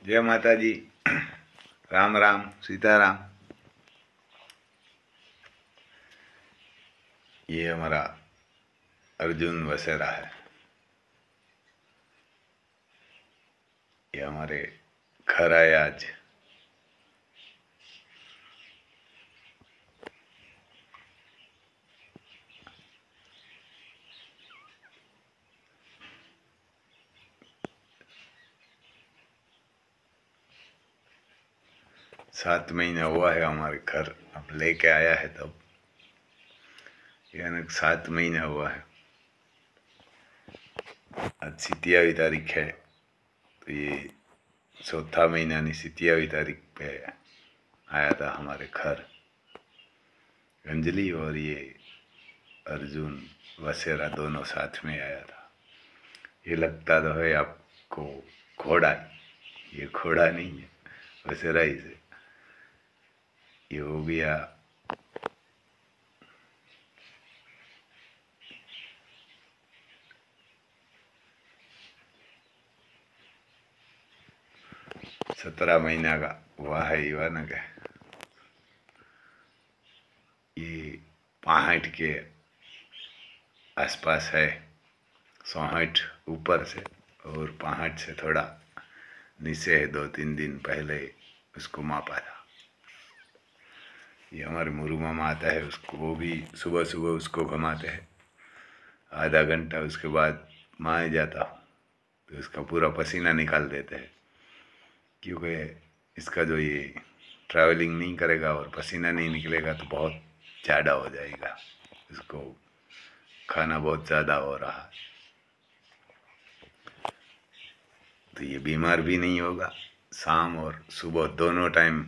जय माता जी। राम राम सीताराम। ये हमारा अर्जुन वसेरा है। ये हमारे घर आए आज। सात महीना हुआ है हमारे घर अब लेके आया है तब, यानी 7 महीना हुआ है। आज 27वीं तारीख है, तो ये चौथा महीना नहीं 27वीं तारीख पे आया था हमारे घर। अंजलि और ये अर्जुन वसेरा दोनों साथ में आया था। ये लगता तो है आपको घोड़ा, ये घोड़ा नहीं है, वसेरा ही से। ये हो गया 17 महीना का हुआ है युवानक है। ये 65 के आसपास है, 64 ऊपर से और 65 से थोड़ा नीचे है। 2-3 दिन पहले उसको मापा था। ये हमारे मुरु मामा आता है, उसको वो भी सुबह सुबह उसको घुमाते हैं आधा घंटा। उसके बाद माए जाता हूँ तो उसका पूरा पसीना निकाल देते हैं, क्योंकि इसका जो ये ट्रैवलिंग नहीं करेगा और पसीना नहीं निकलेगा तो बहुत ज़्यादा हो जाएगा। इसको खाना बहुत ज़्यादा हो रहा है, तो ये बीमार भी नहीं होगा। शाम और सुबह दोनों टाइम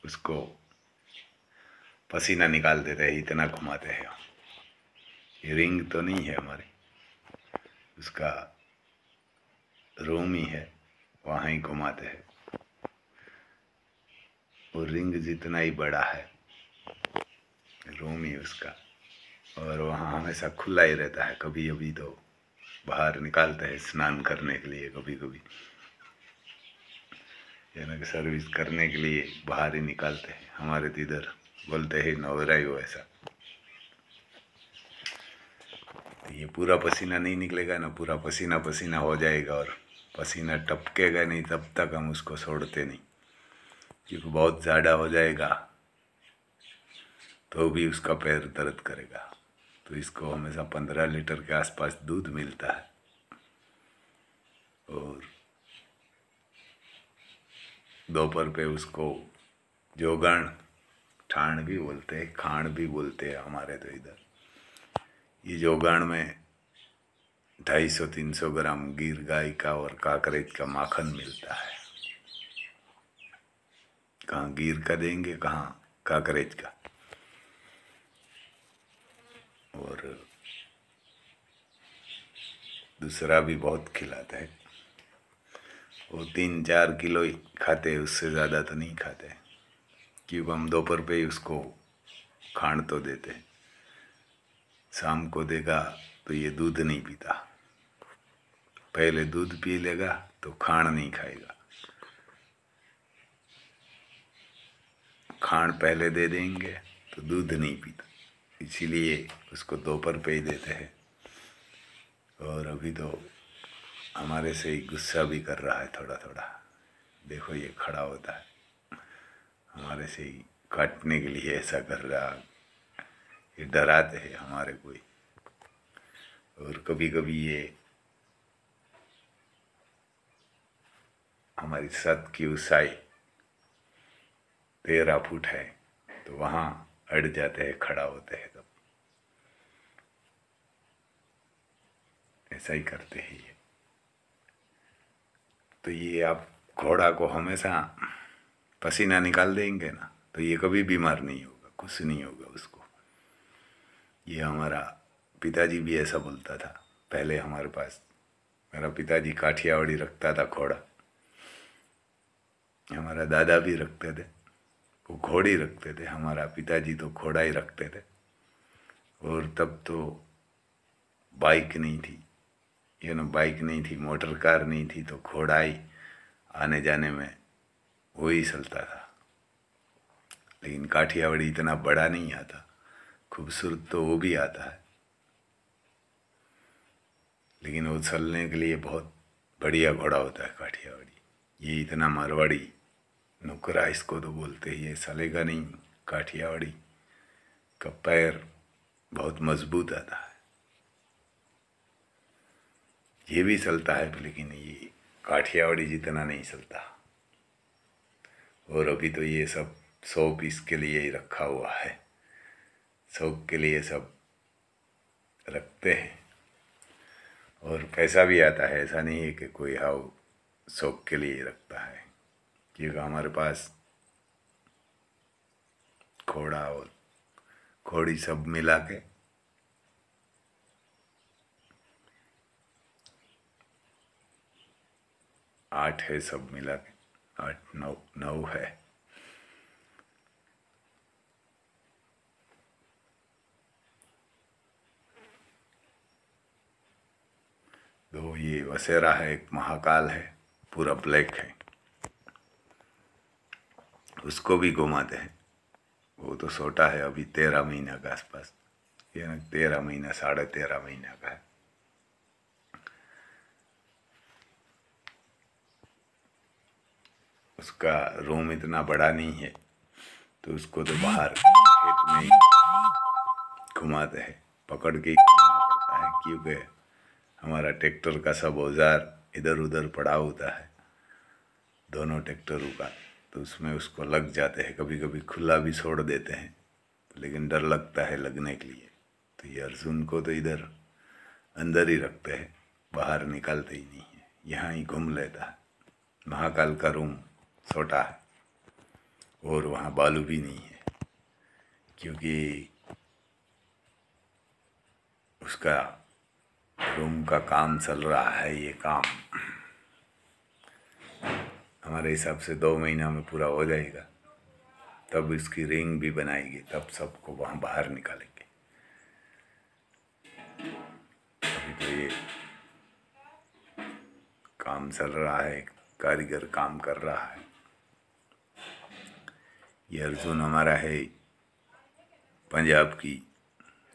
उसको पसीना निकाल देते हैं, इतना घुमाते हैं। ये रिंग तो नहीं है हमारी, उसका रूम ही है, वहाँ ही घुमाते हैं। वो रिंग जितना ही बड़ा है, रूम ही उसका, और वहाँ हमेशा खुला ही रहता है। कभी अभी तो बाहर निकालते हैं स्नान करने के लिए, कभी कभी यानी कि सर्विस करने के लिए बाहर ही निकालते हैं। हमारे तो इधर बोलते हैं नवरा ही हो ऐसा। तो ये पूरा पसीना नहीं निकलेगा ना, पूरा पसीना पसीना हो जाएगा और पसीना टपकेगा नहीं तब तक हम उसको छोड़ते नहीं, क्योंकि बहुत ज़्यादा हो जाएगा तो भी उसका पैर दर्द करेगा। तो इसको हमेशा 15 लीटर के आसपास दूध मिलता है, और दोपहर पे उसको जोगण, ठाण भी बोलते हैं, खाण भी बोलते हैं हमारे तो इधर। ये जोगण में 250-300 ग्राम गिर गाय का और काकरेज का माखन मिलता है। कहाँ गिर का देंगे, कहाँ काकरेज का। और दूसरा भी बहुत खिलाता है, वो 3-4 किलो ही खाते, उससे ज़्यादा तो नहीं खाते, क्योंकि हम दोपहर पे ही उसको खाण तो देते हैं। शाम को देगा तो ये दूध नहीं पीता, पहले दूध पी लेगा तो खाण नहीं खाएगा। खाण पहले दे देंगे तो दूध नहीं पीता, इसीलिए उसको दोपहर पे ही देते हैं। और अभी तो हमारे से ही गुस्सा भी कर रहा है थोड़ा थोड़ा। देखो ये खड़ा होता है, हमारे से ही काटने के लिए ऐसा कर रहा है। ये डराते हैं हमारे कोई। और कभी कभी ये हमारी छत की ऊंचाई 13 फुट है, तो वहाँ अड़ जाते हैं, खड़ा होते हैं तब। ऐसा ही करते हैं ये। तो ये आप घोड़ा को हमेशा पसीना निकाल देंगे ना, तो ये कभी बीमार नहीं होगा, कुछ नहीं होगा उसको। ये हमारा पिताजी भी ऐसा बोलता था पहले हमारे पास। मेरा पिताजी काठियावाड़ी रखता था घोड़ा, हमारा दादा भी रखते थे, वो घोड़ी रखते थे। हमारा पिताजी तो घोड़ा ही रखते थे। और तब तो बाइक नहीं थी, बाइक नहीं थी, मोटर कार नहीं थी, तो घोड़ा ही आने जाने में वही चलता था। लेकिन काठियावाड़ी इतना बड़ा नहीं आता, खूबसूरत तो वो भी आता है, लेकिन वो चलने के लिए बहुत बढ़िया घोड़ा होता है काठियावाड़ी। ये इतना मारवाड़ी नुकरा इसको तो बोलते ही, ये चलेगा नहीं। काठियावाड़ी का पैर बहुत मजबूत आता है। ये भी चलता है, लेकिन ये काठियावाड़ी जितना नहीं चलता। और अभी तो ये सब 100 पीस के लिए ही रखा हुआ है, शौक के लिए सब रखते हैं। और पैसा भी आता है, ऐसा नहीं है कि कोई हाउ शौक के लिए रखता है। क्योंकि हमारे पास घोड़ा और घोड़ी सब मिला के 8 है, सब मिला के 8 9 है। तो ये वसेरा है, एक महाकाल है, पूरा ब्लैक है, उसको भी घुमाते हैं। वो तो छोटा है, अभी 13 महीना का आसपास, ये ना 13 महीना 13.5 महीना का है। उसका रूम इतना बड़ा नहीं है, तो उसको तो बाहर खेत में ही घुमाते हैं, पकड़ के ही घुमाना पड़ता है। क्योंकि हमारा ट्रैक्टर का सब औजार इधर उधर पड़ा होता है, दोनों ट्रैक्टरों का, तो उसमें उसको लग जाते हैं। कभी कभी खुला भी छोड़ देते हैं, लेकिन डर लगता है लगने के लिए। तो ये अर्जुन को तो इधर अंदर ही रखते हैं, बाहर निकालते ही नहीं है, यहाँ ही घूम लेता है। महाकाल का रूम छोटा है और वहाँ बालू भी नहीं है, क्योंकि उसका रूम का काम चल रहा है। ये काम हमारे हिसाब से 2 महीना में पूरा हो जाएगा, तब इसकी रिंग भी बनाएगी, तब सबको वहाँ बाहर निकालेंगे। अभी तो ये काम चल रहा है, कारीगर काम कर रहा है। ये अर्जुन हमारा है, पंजाब की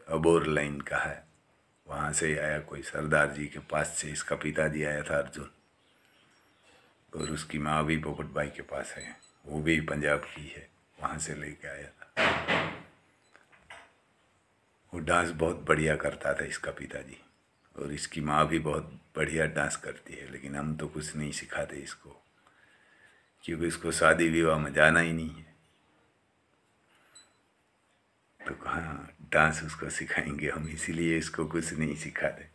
अबोर लाइन का है, वहाँ से आया, कोई सरदार जी के पास से इसका पिताजी आया था अर्जुन। और उसकी माँ भी पोपट भाई के पास है, वो भी पंजाब की है, वहाँ से लेके आया था। वो डांस बहुत बढ़िया करता था इसका पिताजी, और इसकी माँ भी बहुत बढ़िया डांस करती है। लेकिन हम तो कुछ नहीं सिखाते इसको, क्योंकि इसको शादी विवाह में जाना ही नहीं है, तो कहाँ डांस उसको सिखाएंगे हम। इसीलिए इसको कुछ नहीं सिखाते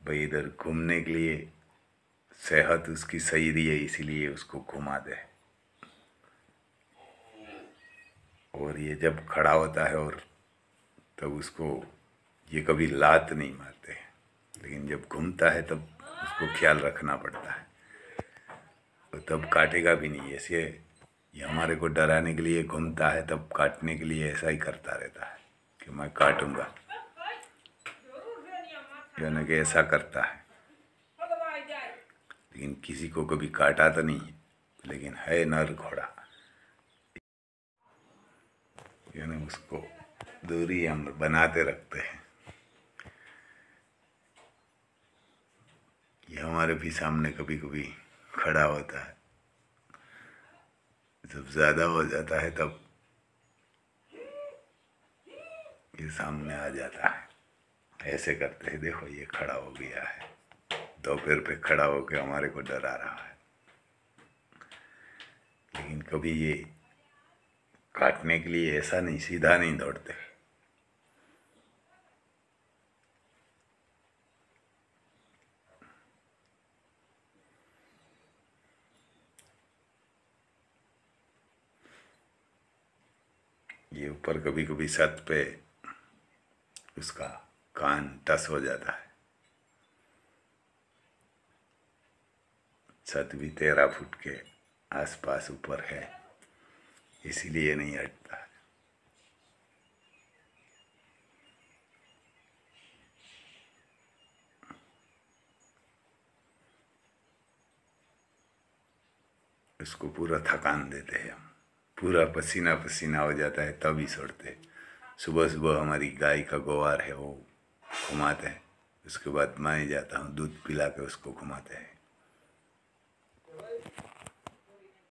भाई। इधर घूमने के लिए सेहत उसकी सही रही है, इसीलिए उसको घुमाते हैं। और ये जब खड़ा होता है और तब उसको ये कभी लात नहीं मारते, लेकिन जब घूमता है तब उसको ख्याल रखना पड़ता है, तो तब काटेगा भी नहीं। ऐसे ये हमारे को डराने के लिए घूमता है, तब काटने के लिए ऐसा ही करता रहता है कि मैं काटूंगा, यानी कि ऐसा करता है। लेकिन किसी को कभी काटा तो नहीं, लेकिन है नर घोड़ा, यानी उसको दूरी हम बनाते रखते हैं। ये हमारे भी सामने कभी कभी खड़ा होता है, जब ज़्यादा हो जाता है तब ये सामने आ जाता है। ऐसे करते हैं, देखो ये खड़ा हो गया है, 2 पैर पे खड़ा होकर हमारे को डरा रहा है। लेकिन कभी ये काटने के लिए ऐसा नहीं, सीधा नहीं दौड़ते। ये ऊपर कभी कभी छत पे उसका कान टस हो जाता है। छत भी 13 फुट के आसपास ऊपर है, इसीलिए नहीं हटता है। उसको पूरा थकान देते हैं हम, पूरा पसीना पसीना हो जाता है तब ही छोड़ते। सुबह सुबह हमारी गाय का गोवार है वो घुमाते हैं, उसके बाद मैं जाता हूँ दूध पिला के उसको घुमाते हैं।